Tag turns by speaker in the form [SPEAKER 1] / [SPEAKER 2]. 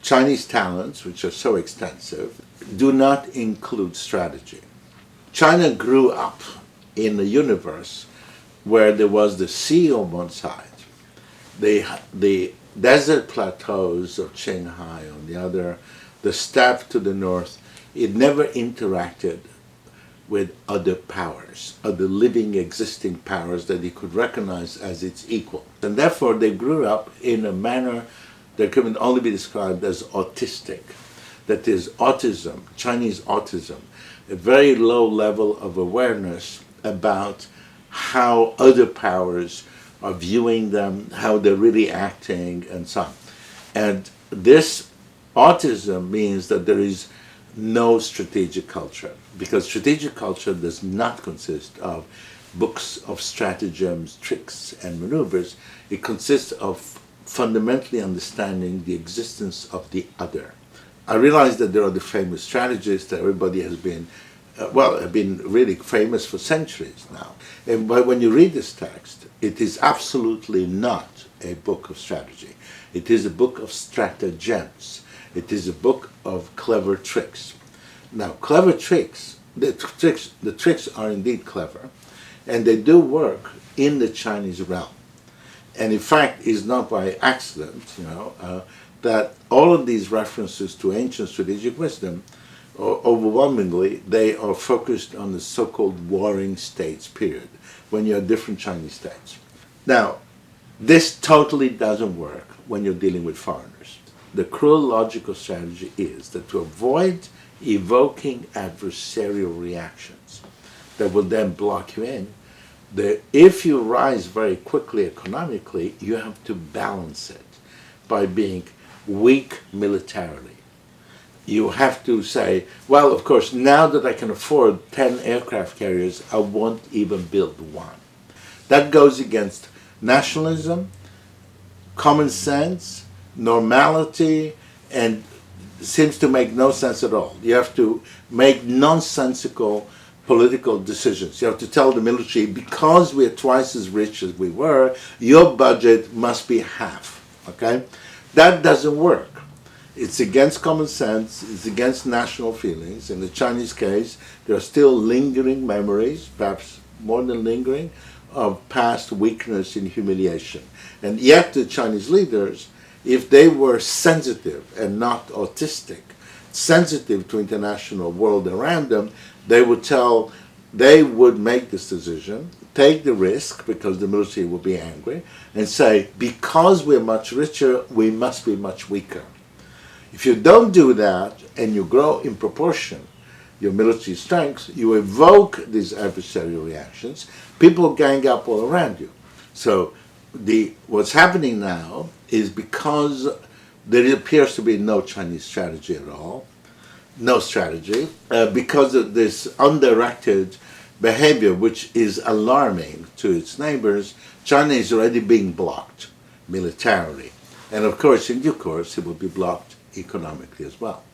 [SPEAKER 1] Chinese talents, which are so extensive, do not include strategy. China grew up in a universe where there was the sea on one side, the desert plateaus of Qinghai on the other, the steppe to the north. It never interacted with other powers, other living, existing powers that it could recognize as its equal. And therefore, they grew up in a manner that can only be described as autistic. That is, autism, Chinese autism, a very low level of awareness about how other powers are viewing them, how they're really acting, and so on. And this autism means that there is no strategic culture, because strategic culture does not consist of books of stratagems, tricks, and maneuvers. It consists of fundamentally understanding the existence of the other. I realize that there are the famous strategists that everybody has been, have been really famous for centuries now. But when you read this text, it is absolutely not a book of strategy. It is a book of stratagems. It is a book of clever tricks. Now, clever tricks, the tricks are indeed clever, and they do work in the Chinese realm. And in fact, it's not by accident, that all of these references to ancient strategic wisdom, overwhelmingly, they are focused on the so-called warring states period, when you have different Chinese states. Now, this totally doesn't work when you're dealing with foreigners. The cruel logical strategy is that to avoid evoking adversarial reactions that will then block you in, if you rise very quickly economically, you have to balance it by being weak militarily. You have to say, well, of course, now that I can afford 10 aircraft carriers, I won't even build one. That goes against nationalism, common sense, normality, and seems to make no sense at all. You have to make nonsensical political decisions. You have to tell the military, because we're twice as rich as we were, your budget must be half, okay? That doesn't work. It's against common sense, it's against national feelings. In the Chinese case, there are still lingering memories, perhaps more than lingering, of past weakness and humiliation. And yet the Chinese leaders, if they were sensitive and not autistic, sensitive to international world around them, they would make this decision, take the risk because the military will be angry, and say, because we're much richer, we must be much weaker. If you don't do that and you grow in proportion your military strength, you evoke these adversarial reactions, people gang up all around you. So what's happening now is because there appears to be no Chinese strategy at all, no strategy, because of this undirected behavior which is alarming to its neighbors, China is already being blocked militarily. And of course, in due course, it will be blocked economically as well.